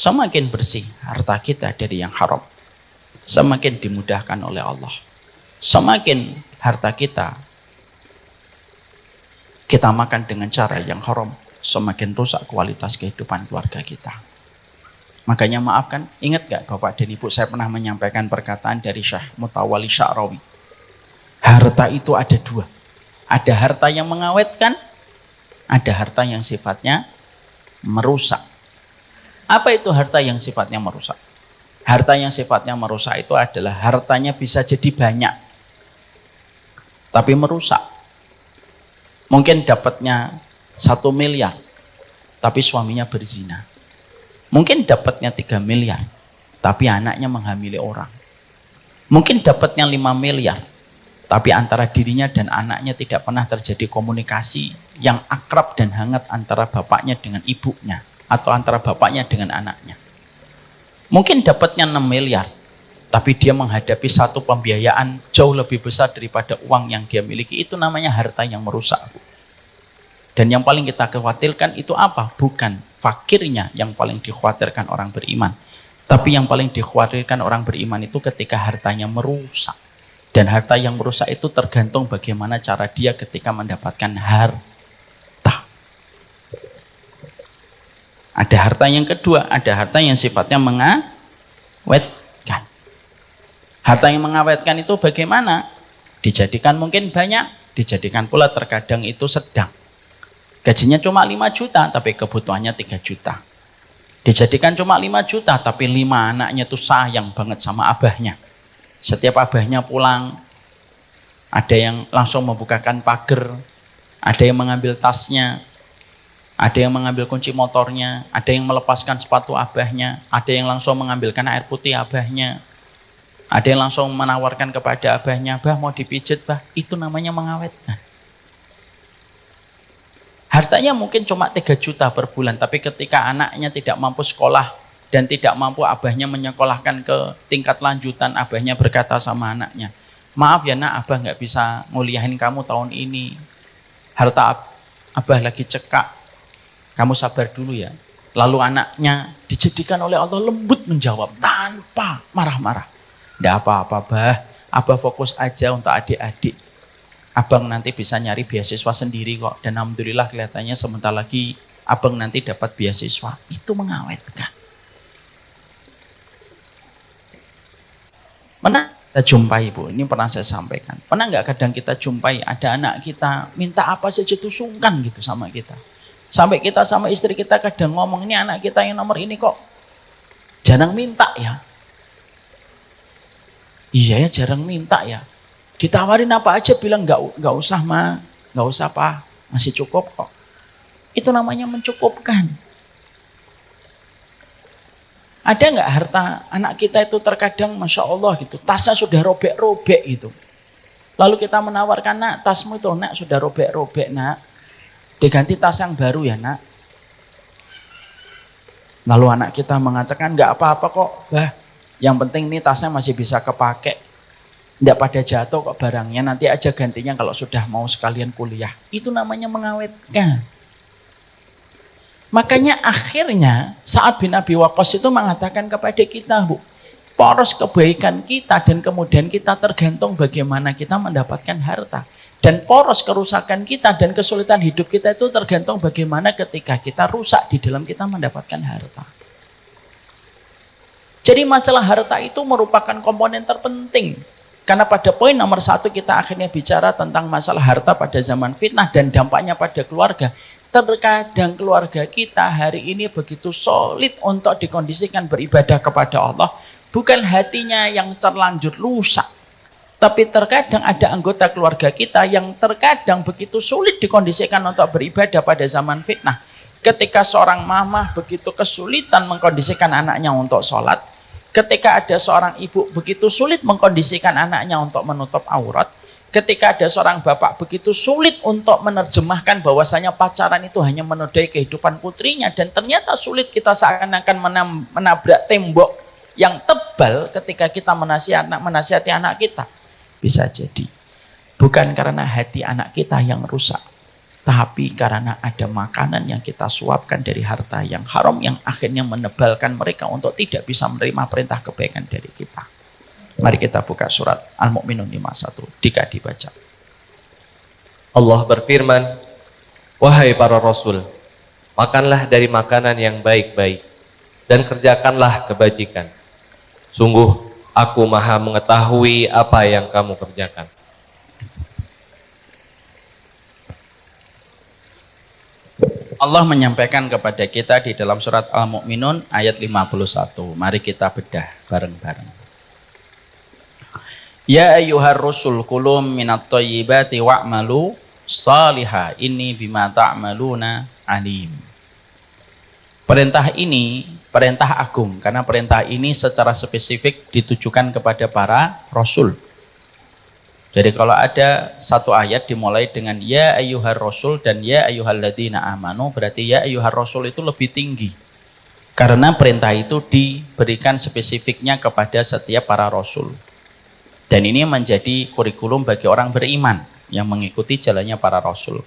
Semakin bersih harta kita dari yang haram, semakin dimudahkan oleh Allah. Semakin harta kita makan dengan cara yang haram, semakin rusak kualitas kehidupan keluarga kita. Makanya maafkan, ingat gak Bapak dan Ibu, saya pernah menyampaikan perkataan dari Syekh Mutawalli Sya'rawi. Harta itu ada dua. Ada harta yang mengawetkan, ada harta yang sifatnya merusak. Apa itu harta yang sifatnya merusak? Harta yang sifatnya merusak itu adalah hartanya bisa jadi banyak, tapi merusak. Mungkin dapatnya 1 miliar, tapi suaminya berzina. Mungkin dapatnya 3 miliar, tapi anaknya menghamili orang. Mungkin dapatnya 5 miliar, tapi antara dirinya dan anaknya tidak pernah terjadi komunikasi yang akrab dan hangat antara bapaknya dengan ibunya, atau antara bapaknya dengan anaknya. Mungkin dapatnya 6 miliar, tapi dia menghadapi satu pembiayaan jauh lebih besar daripada uang yang dia miliki. Itu namanya harta yang merusak. Dan yang paling kita khawatirkan itu apa? Bukan fakirnya yang paling dikhawatirkan orang beriman, tapi yang paling dikhawatirkan orang beriman itu ketika hartanya merusak. Dan harta yang merusak itu tergantung bagaimana cara dia ketika mendapatkan harta. Ada harta yang kedua, ada harta yang sifatnya mengawetkan. Harta yang mengawetkan itu bagaimana? Dijadikan mungkin banyak, dijadikan pula terkadang itu sedang. Gajinya cuma 5 juta, tapi kebutuhannya 3 juta. Dijadikan cuma 5 juta, tapi 5 anaknya itu sayang banget sama abahnya. Setiap abahnya pulang, ada yang langsung membukakan pagar, ada yang mengambil tasnya, ada yang mengambil kunci motornya, ada yang melepaskan sepatu abahnya, ada yang langsung mengambilkan air putih abahnya, ada yang langsung menawarkan kepada abahnya, "Bah, mau dipijit, bah." Itu namanya mengawetkan. Hartanya mungkin cuma 3 juta per bulan, tapi ketika anaknya tidak mampu sekolah dan tidak mampu abahnya menyekolahkan ke tingkat lanjutan, abahnya berkata sama anaknya, "Maaf ya nak, abah nggak bisa nguliahin kamu tahun ini. Harta abah lagi cekak, kamu sabar dulu ya." Lalu anaknya dijadikan oleh Allah lembut menjawab tanpa marah-marah, "Nggak apa-apa bah, abah fokus aja untuk adik-adik. Abang nanti bisa nyari beasiswa sendiri kok." Dan alhamdulillah kelihatannya sebentar lagi abang nanti dapat beasiswa. Itu mengawetkan. Pernah kita jumpai, Bu, ini pernah saya sampaikan. Pernah nggak kadang kita jumpai ada anak kita minta apa saja tuh sungkan gitu sama kita. Sampai kita sama istri kita kadang ngomong, "Ini anak kita yang nomor ini kok jarang minta ya." Iya ya, jarang minta ya. Ditawarin apa aja bilang nggak usah ma, nggak usah pak, masih cukup kok. Itu namanya mencukupkan. Ada nggak harta anak kita itu terkadang masya Allah gitu, tasnya sudah robek-robek gitu. Lalu kita menawarkan, "Nak, tasmu itu nak sudah robek-robek nak, diganti tas yang baru ya nak." Lalu anak kita mengatakan, "Nggak apa-apa kok bah, yang penting ini tasnya masih bisa kepake. Nggak pada jatuh kok barangnya, nanti aja gantinya kalau sudah mau sekalian kuliah." Itu namanya mengawetkan. Makanya akhirnya Sa'ad bin Abi Waqqas itu mengatakan kepada kita, Bu, poros kebaikan kita dan kemudian kita tergantung bagaimana kita mendapatkan harta. Dan poros kerusakan kita dan kesulitan hidup kita itu tergantung bagaimana ketika kita rusak di dalam kita mendapatkan harta. Jadi masalah harta itu merupakan komponen terpenting. Karena pada poin nomor 1 kita akhirnya bicara tentang masalah harta pada zaman fitnah dan dampaknya pada keluarga. Terkadang keluarga kita hari ini begitu solid untuk dikondisikan beribadah kepada Allah. Bukan hatinya yang terlanjur rusak. Tapi terkadang ada anggota keluarga kita yang terkadang begitu sulit dikondisikan untuk beribadah pada zaman fitnah. Ketika seorang mamah begitu kesulitan mengkondisikan anaknya untuk sholat. Ketika ada seorang ibu begitu sulit mengkondisikan anaknya untuk menutup aurat. Ketika ada seorang bapak begitu sulit untuk menerjemahkan bahwasanya pacaran itu hanya menodai kehidupan putrinya. Dan ternyata sulit, kita seakan-akan menabrak tembok yang tebal ketika kita menasihati anak kita. Bisa jadi bukan karena hati anak kita yang rusak, tapi karena ada makanan yang kita suapkan dari harta yang haram yang akhirnya menebalkan mereka untuk tidak bisa menerima perintah kebaikan dari kita. Mari kita buka surat Al-Mu'minun 51. Dika dibaca. Allah berfirman, wahai para rasul, makanlah dari makanan yang baik-baik dan kerjakanlah kebajikan. Sungguh aku maha mengetahui apa yang kamu kerjakan. Allah menyampaikan kepada kita di dalam surat Al-Mu'minun ayat 51. Mari kita bedah bareng-bareng. Ya ayyuhar rusul kulum minat thayyibati wa'malu salihah inni bima ta'maluna alim. Perintah ini perintah agung karena perintah ini secara spesifik ditujukan kepada para rasul. Jadi kalau ada satu ayat dimulai dengan ya ayyuhar rasul dan ya ayyuhalladzina amanu, berarti ya ayyuhar rasul itu lebih tinggi. Karena perintah itu diberikan spesifiknya kepada setiap para rasul. Dan ini menjadi kurikulum bagi orang beriman yang mengikuti jalannya para rasul.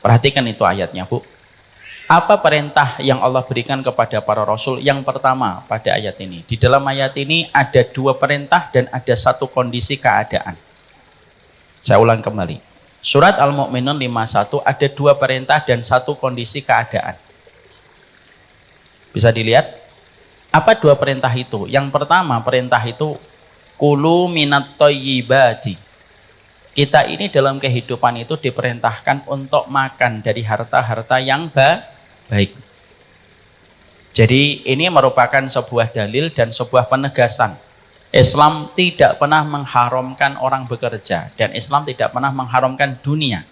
Perhatikan itu ayatnya, Bu. Apa perintah yang Allah berikan kepada para rasul? Yang pertama pada ayat ini. Di dalam ayat ini ada dua perintah dan ada satu kondisi keadaan. Saya ulang kembali. Surat Al-Mu'minun 51 ada dua perintah dan satu kondisi keadaan. Bisa dilihat? Apa dua perintah itu? Yang pertama perintah itu kulu minat thayyibati. Kita ini dalam kehidupan itu diperintahkan untuk makan dari harta-harta yang baik. Jadi ini merupakan sebuah dalil dan sebuah penegasan. Islam tidak pernah mengharamkan orang bekerja dan Islam tidak pernah mengharamkan dunia.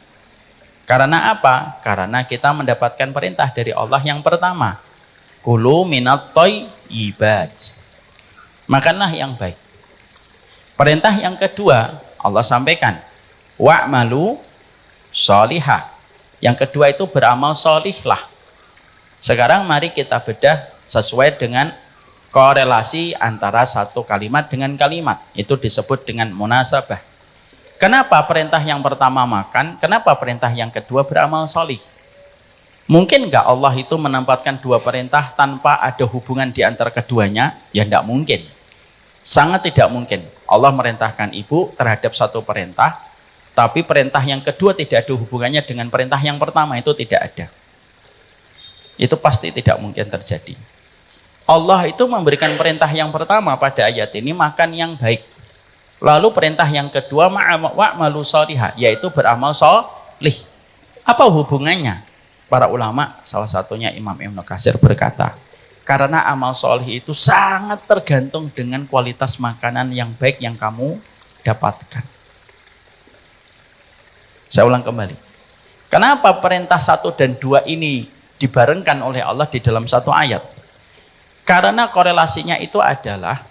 Karena apa? Karena kita mendapatkan perintah dari Allah yang pertama, kulu minat thayyibat. Makanlah yang baik. Perintah yang kedua, Allah sampaikan, wa'malu sholihah. Yang kedua itu beramal sholihlah. Sekarang mari kita bedah sesuai dengan korelasi antara satu kalimat dengan kalimat. Itu disebut dengan munasabah. Kenapa perintah yang pertama makan? Kenapa perintah yang kedua beramal sholih? Mungkin nggak Allah itu menempatkan dua perintah tanpa ada hubungan di antara keduanya? Ya tidak mungkin. Sangat tidak mungkin. Allah merintahkan ibu terhadap satu perintah, tapi perintah yang kedua tidak ada hubungannya dengan perintah yang pertama, itu tidak ada. Itu pasti tidak mungkin terjadi. Allah itu memberikan perintah yang pertama pada ayat ini, makan yang baik. Lalu perintah yang kedua, wa'malu sholihah, yaitu beramal sholih. Apa hubungannya? Para ulama, salah satunya Imam Ibnu Katsir berkata, karena amal sholih itu sangat tergantung dengan kualitas makanan yang baik yang kamu dapatkan. Saya ulang kembali. Kenapa perintah 1 dan 2 ini dibarengkan oleh Allah di dalam satu ayat? Karena korelasinya itu adalah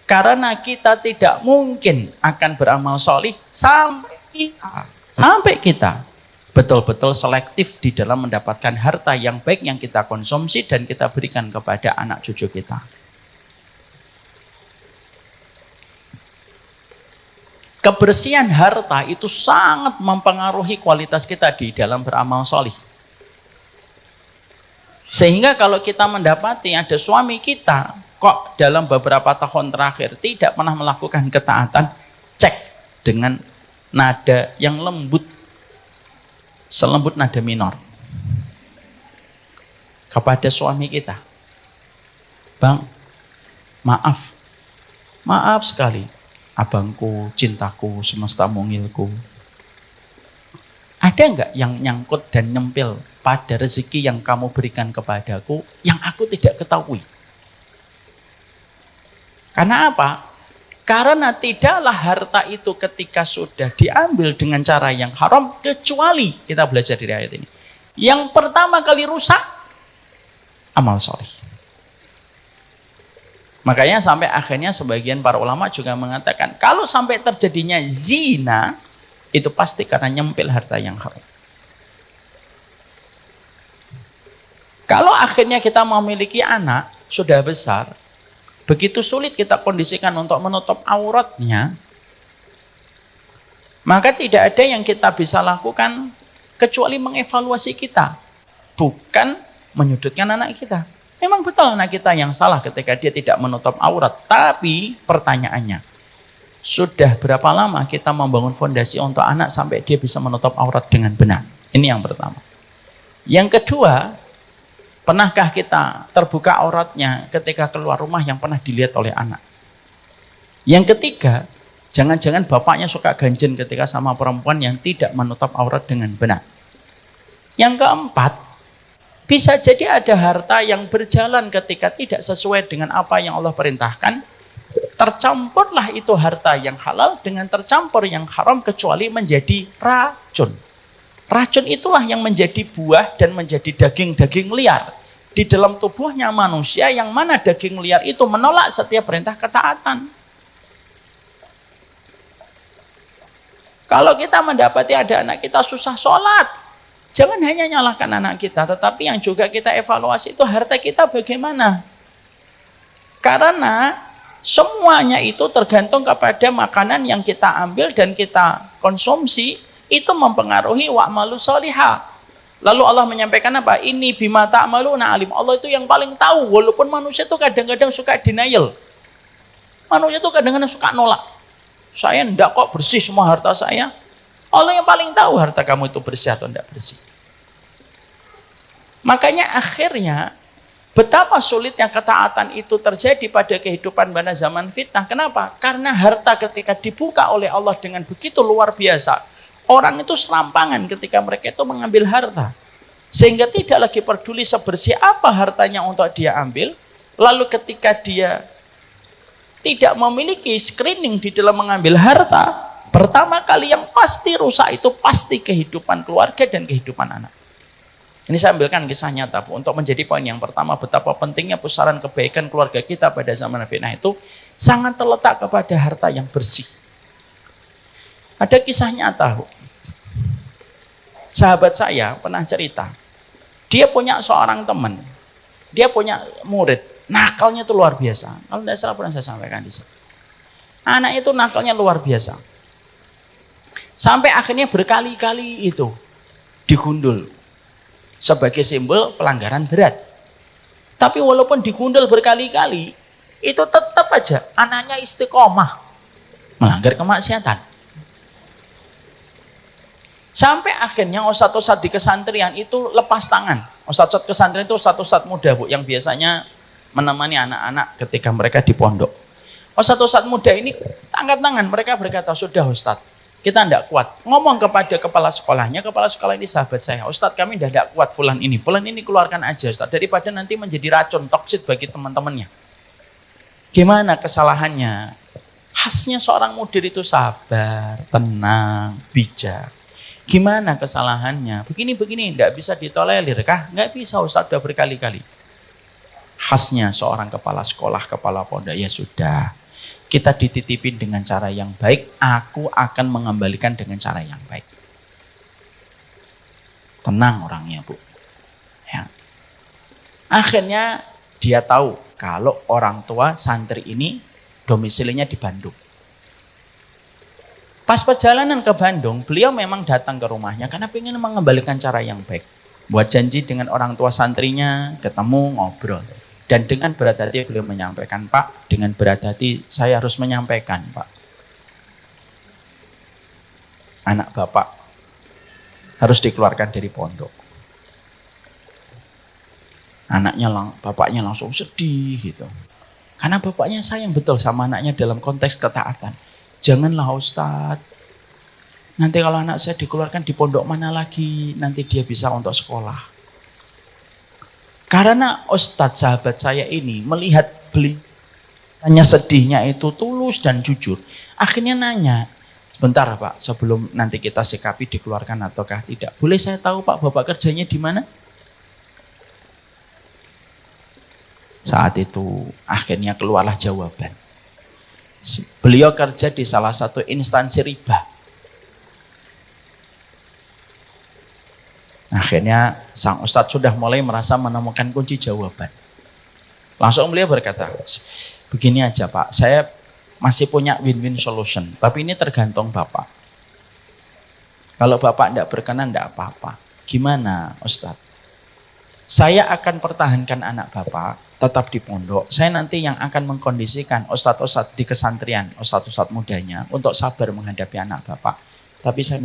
karena kita tidak mungkin akan beramal sholih sampai kita betul-betul selektif di dalam mendapatkan harta yang baik yang kita konsumsi dan kita berikan kepada anak cucu kita. Kebersihan harta itu sangat mempengaruhi kualitas kita di dalam beramal sholih. Sehingga kalau kita mendapati ada suami kita kok dalam beberapa tahun terakhir tidak pernah melakukan ketaatan, cek dengan nada yang lembut, selembut nada minor kepada suami kita. Bang, maaf sekali, abangku, cintaku, semesta mungilku. Ada enggak yang nyangkut dan nyempil pada rezeki yang kamu berikan kepadaku yang aku tidak ketahui? Karena apa? Karena tidaklah harta itu ketika sudah diambil dengan cara yang haram, kecuali, kita belajar dari ayat ini, yang pertama kali rusak, amal sholih. Makanya sampai akhirnya sebagian para ulama juga mengatakan, kalau sampai terjadinya zina, itu pasti karena nyempil harta yang haram. Kalau akhirnya kita memiliki anak, sudah besar, begitu sulit kita kondisikan untuk menutup auratnya, maka tidak ada yang kita bisa lakukan kecuali mengevaluasi kita, bukan menyudutkan anak kita. Memang betul anak kita yang salah ketika dia tidak menutup aurat, tapi pertanyaannya, sudah berapa lama kita membangun fondasi untuk anak sampai dia bisa menutup aurat dengan benar? Ini yang pertama. Yang kedua, pernahkah kita terbuka auratnya ketika keluar rumah yang pernah dilihat oleh anak? Yang ketiga, jangan-jangan bapaknya suka ganjen ketika sama perempuan yang tidak menutup aurat dengan benar. Yang keempat, bisa jadi ada harta yang berjalan ketika tidak sesuai dengan apa yang Allah perintahkan. Tercampurlah itu harta yang halal dengan tercampur yang haram kecuali menjadi racun. Racun itulah yang menjadi buah dan menjadi daging-daging liar di dalam tubuhnya manusia, yang mana daging liar itu menolak setiap perintah ketaatan. Kalau kita mendapati ada anak kita susah sholat, jangan hanya nyalahkan anak kita, tetapi yang juga kita evaluasi itu harta kita bagaimana. Karena semuanya itu tergantung kepada makanan yang kita ambil dan kita konsumsi, itu mempengaruhi wa'malu sholihah. Lalu Allah menyampaikan apa? Ini bima ta'maluna alim. Allah itu yang paling tahu, walaupun manusia itu kadang-kadang suka denial. Manusia itu kadang-kadang suka nolak. Saya enggak kok bersih semua harta saya. Allah yang paling tahu harta kamu itu bersih atau enggak bersih. Makanya akhirnya betapa sulitnya ketaatan itu terjadi pada kehidupan pada zaman fitnah. Kenapa? Karena harta ketika dibuka oleh Allah dengan begitu luar biasa, orang itu serampangan ketika mereka itu mengambil harta. Sehingga tidak lagi peduli sebersih apa hartanya untuk dia ambil. Lalu ketika dia tidak memiliki screening di dalam mengambil harta, pertama kali yang pasti rusak itu pasti kehidupan keluarga dan kehidupan anak. Ini saya ambilkan kisah nyata, Bu, untuk menjadi poin yang pertama, betapa pentingnya pusaran kebaikan keluarga kita pada zaman fitnah itu sangat terletak kepada harta yang bersih. Ada kisah nyata, Bu. Sahabat saya pernah cerita, dia punya seorang teman, dia punya murid, nakalnya itu luar biasa. Kalau tidak salah pernah saya sampaikan di sini. Anak itu nakalnya luar biasa. Sampai akhirnya berkali-kali itu digundul sebagai simbol pelanggaran berat. Tapi walaupun digundul berkali-kali, itu tetap aja anaknya istiqomah melanggar kemaksiatan. Sampai akhirnya ustadz-ustadz di kesantrian itu lepas tangan. Ustadz-ustadz kesantrian itu ustadz-ustadz muda, Bu, yang biasanya menemani anak-anak ketika mereka di pondok. Ustadz-ustadz muda ini angkat tangan, mereka berkata, sudah Ustadz, kita tidak kuat. Ngomong kepada kepala sekolahnya, kepala sekolah ini sahabat saya, Ustadz kami tidak kuat fulan ini keluarkan aja Ustadz, daripada nanti menjadi racun, toksit bagi teman-temannya. Gimana kesalahannya? Khasnya seorang mudir itu sabar, tenang, bijak. Gimana kesalahannya? Begini-begini, tidak bisa ditolerir kah? Nggak bisa Ustadz, sudah berkali-kali. Khasnya seorang kepala sekolah, kepala pondok, ya sudah, kita dititipin dengan cara yang baik, aku akan mengembalikan dengan cara yang baik. Tenang orangnya, Bu. Ya. Akhirnya dia tahu kalau orang tua santri ini domisilinya di Bandung. Pas perjalanan ke Bandung, beliau memang datang ke rumahnya karena ingin mengembalikan cara yang baik. Buat janji dengan orang tua santrinya, ketemu, ngobrol. Dan dengan berat hati beliau menyampaikan, Pak, dengan berat hati saya harus menyampaikan, Pak. Anak Bapak harus dikeluarkan dari pondok. Bapaknya langsung sedih gitu. Karena bapaknya sayang betul sama anaknya dalam konteks ketaatan. Janganlah Ustadz, nanti kalau anak saya dikeluarkan di pondok mana lagi, nanti dia bisa untuk sekolah. Karena Ustadz sahabat saya ini melihat hanya sedihnya itu tulus dan jujur. Akhirnya nanya, bentar Pak, sebelum nanti kita sikapi dikeluarkan ataukah tidak. Boleh saya tahu Pak, Bapak kerjanya di mana? Saat itu akhirnya keluarlah jawaban. Beliau kerja di salah satu instansi riba. Akhirnya sang ustadz sudah mulai merasa menemukan kunci jawaban. Langsung beliau berkata, begini aja Pak, saya masih punya win-win solution, tapi ini tergantung Bapak. Kalau bapak tidak berkenan tidak apa-apa. Gimana Ustadz? Saya akan pertahankan anak bapak tetap di pondok. Saya nanti yang akan mengkondisikan ustadz-ustadz di kesantrian, ustadz-ustadz mudanya untuk sabar menghadapi anak bapak. Tapi saya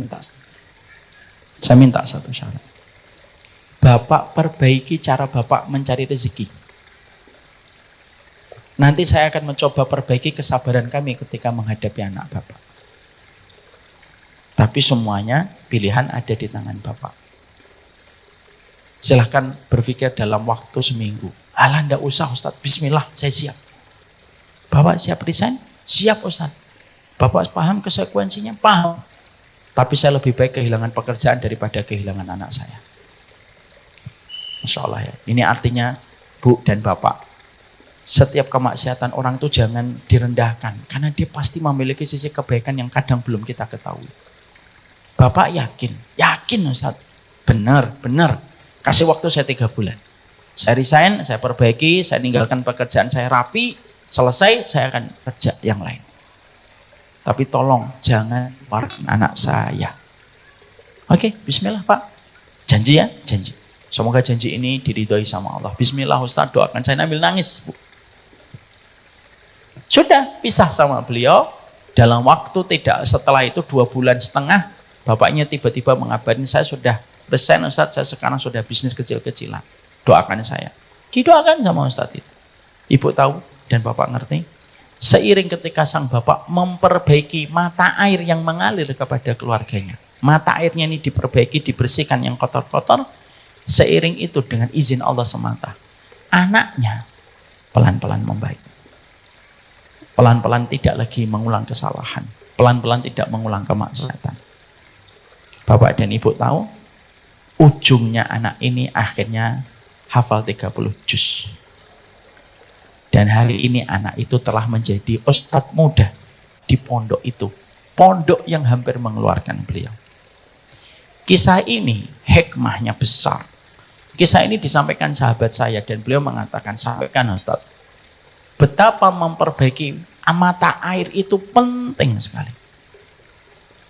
minta satu syarat. Bapak perbaiki cara bapak mencari rezeki. Nanti saya akan mencoba perbaiki kesabaran kami ketika menghadapi anak bapak. Tapi semuanya pilihan ada di tangan bapak. Silahkan berpikir dalam waktu seminggu. Alah, enggak usah Ustadz, bismillah, saya siap. Bapak siap resign? Siap Ustadz. Bapak paham konsekuensinya? Paham. Tapi saya lebih baik kehilangan pekerjaan daripada kehilangan anak saya. Masya Allah ya. Ini artinya Bu dan Bapak, setiap kemaksiatan orang itu jangan direndahkan. Karena dia pasti memiliki sisi kebaikan yang kadang belum kita ketahui. Bapak yakin Ustadz. Benar. Kasih waktu saya 3 bulan. Saya resign, saya perbaiki, saya tinggalkan pekerjaan saya rapi, selesai, saya akan kerja yang lain. Tapi tolong jangan keluarkan anak saya. Oke, bismillah Pak. Janji ya, janji. Semoga janji ini diridhoi sama Allah. Bismillah Ustaz, doakan saya sambil nangis, Bu. Sudah pisah sama beliau. Dalam waktu tidak setelah itu 2,5 bulan, bapaknya tiba-tiba mengabarin saya sudah resign Ustaz, saya sekarang sudah bisnis kecil-kecilan. Doakan saya. Didoakan sama Ustaz itu. Ibu tahu dan Bapak ngerti. Seiring ketika sang bapak memperbaiki mata air yang mengalir kepada keluarganya. Mata airnya ini diperbaiki, dibersihkan yang kotor-kotor. Seiring itu dengan izin Allah semata. Anaknya pelan-pelan membaik. Pelan-pelan tidak lagi mengulang kesalahan. Pelan-pelan tidak mengulang kemaksiatan. Bapak dan Ibu tahu, ujungnya anak ini akhirnya hafal 30 juz. Dan hari ini anak itu telah menjadi ustadz muda di pondok itu. Pondok yang hampir mengeluarkan beliau. Kisah ini hikmahnya besar. Kisah ini disampaikan sahabat saya dan beliau mengatakan, sampaikan Ustaz, betapa memperbaiki mata air itu penting sekali.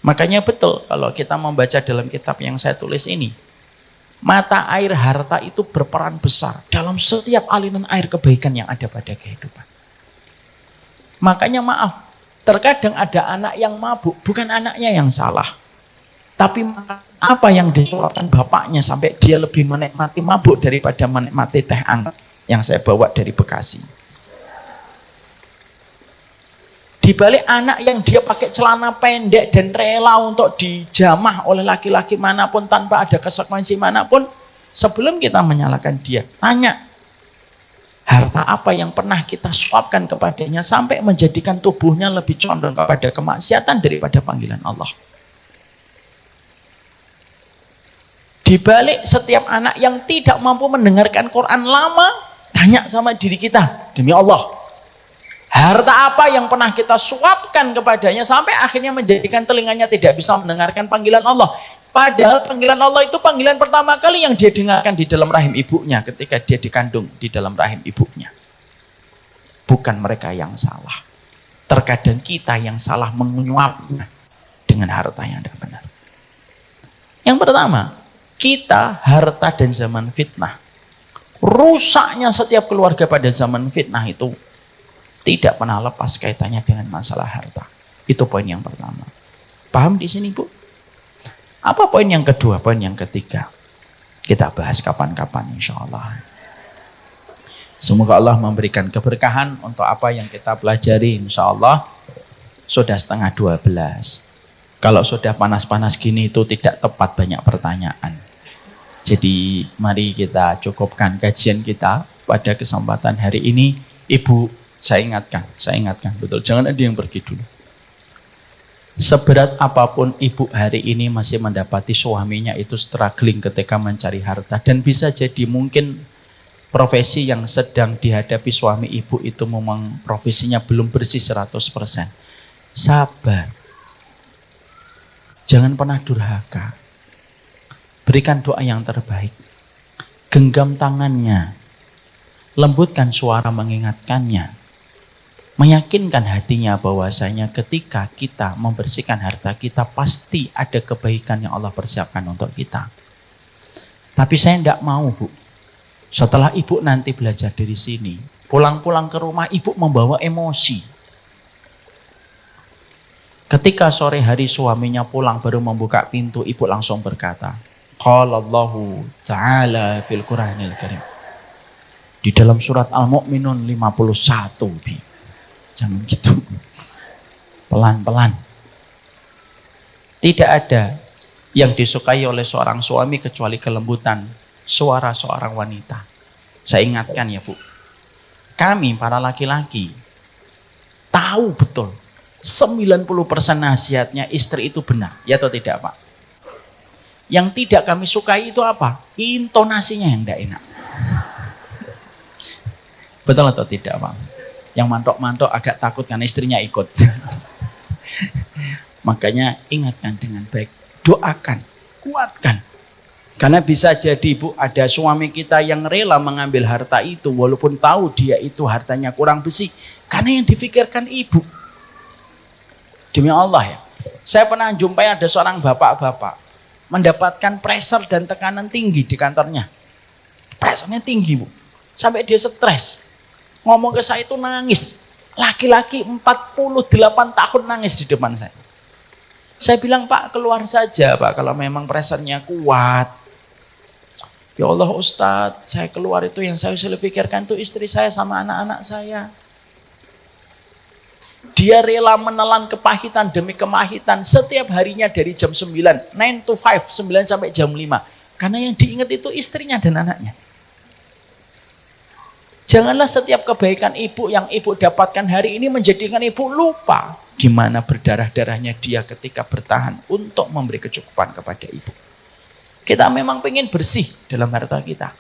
Makanya betul kalau kita membaca dalam kitab yang saya tulis ini, mata air harta itu berperan besar dalam setiap aliran air kebaikan yang ada pada kehidupan. Makanya maaf, terkadang ada anak yang mabuk, bukan anaknya yang salah. Tapi apa yang disuapkan bapaknya sampai dia lebih menikmati mabuk daripada menikmati teh hangat yang saya bawa dari Bekasi. Di balik anak yang dia pakai celana pendek dan rela untuk dijamah oleh laki-laki manapun tanpa ada konsekuensi manapun, sebelum kita menyalahkan dia, tanya, harta apa yang pernah kita suapkan kepadanya sampai menjadikan tubuhnya lebih condong kepada kemaksiatan daripada panggilan Allah. Di balik setiap anak yang tidak mampu mendengarkan Quran lama, tanya sama diri kita, demi Allah, harta apa yang pernah kita suapkan kepadanya sampai akhirnya menjadikan telinganya tidak bisa mendengarkan panggilan Allah. Padahal panggilan Allah itu panggilan pertama kali yang dia dengarkan di dalam rahim ibunya ketika dia dikandung di dalam rahim ibunya. Bukan mereka yang salah. Terkadang kita yang salah menyuapnya dengan harta yang tidak benar. Yang pertama, kita harta dan zaman fitnah. Rusaknya setiap keluarga pada zaman fitnah itu tidak pernah lepas kaitannya dengan masalah harta. Itu poin yang pertama. Paham di sini, Bu? Apa poin yang kedua? Poin yang ketiga. Kita bahas kapan-kapan insya Allah. Semoga Allah memberikan keberkahan untuk apa yang kita pelajari insya Allah. Sudah 11:30. Kalau sudah panas-panas gini itu tidak tepat banyak pertanyaan. Jadi mari kita cukupkan kajian kita pada kesempatan hari ini. Ibu, saya ingatkan betul, jangan ada yang pergi dulu. Seberat apapun ibu hari ini masih mendapati suaminya itu struggling ketika mencari harta. Dan bisa jadi mungkin profesi yang sedang dihadapi suami ibu itu memang profesinya belum bersih 100%. Sabar. Jangan pernah durhaka. Berikan doa yang terbaik. Genggam tangannya. Lembutkan suara mengingatkannya. Meyakinkan hatinya bahwasanya ketika kita membersihkan harta kita pasti ada kebaikan yang Allah persiapkan untuk kita. Tapi saya tidak mau, Bu. Setelah ibu nanti belajar dari sini, pulang-pulang ke rumah ibu membawa emosi. Ketika sore hari suaminya pulang baru membuka pintu, ibu langsung berkata, qala Allahu ta'ala fil Qur'anil Karim. Di dalam surat Al-Mu'minun 51, Bi. Jangan gitu. Pelan-pelan. Tidak ada yang disukai oleh seorang suami kecuali kelembutan suara seorang wanita. Saya ingatkan ya, Bu. Kami para laki-laki tahu betul 90% nasihatnya istri itu benar. Ya atau tidak, Pak? Yang tidak kami sukai itu apa? Intonasinya yang tidak enak. Betul atau tidak, Pak? Yang mantok-mantok agak takut karena istrinya ikut. Makanya ingatkan dengan baik. Doakan, kuatkan. Karena bisa jadi, Bu, ada suami kita yang rela mengambil harta itu walaupun tahu dia itu hartanya kurang bersih. Karena yang difikirkan ibu. Demi Allah ya. Saya pernah jumpai ada seorang bapak-bapak mendapatkan pressure dan tekanan tinggi di kantornya. Pressure-nya tinggi, Bu. Sampai dia stres. Ngomong ke saya itu nangis. Laki-laki 48 tahun nangis di depan saya. Saya bilang, Pak, keluar saja, Pak, kalau memang pressure-nya kuat. Ya Allah, Ustadz, saya keluar itu yang saya selalu pikirkan itu istri saya sama anak-anak saya. Dia rela menelan kepahitan demi kemahitan setiap harinya dari jam 9, 9 to 5, 9 sampai jam 5. Karena yang diingat itu istrinya dan anaknya. Janganlah setiap kebaikan ibu yang ibu dapatkan hari ini menjadikan ibu lupa gimana berdarah-darahnya dia ketika bertahan untuk memberi kecukupan kepada ibu. Kita memang pengen bersih dalam harta kita.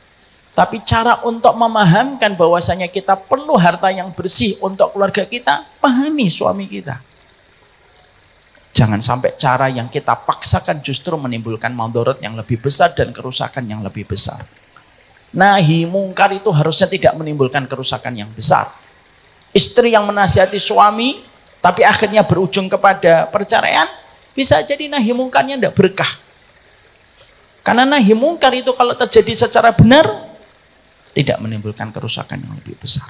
Tapi cara untuk memahamkan bahwasanya kita perlu harta yang bersih untuk keluarga kita, pahami suami kita. Jangan sampai cara yang kita paksakan justru menimbulkan madharat yang lebih besar dan kerusakan yang lebih besar. Nahi mungkar itu harusnya tidak menimbulkan kerusakan yang besar. Istri yang menasihati suami, tapi akhirnya berujung kepada perceraian, bisa jadi nahi mungkarnya tidak berkah. Karena nahi mungkar itu kalau terjadi secara benar, tidak menimbulkan kerusakan yang lebih besar.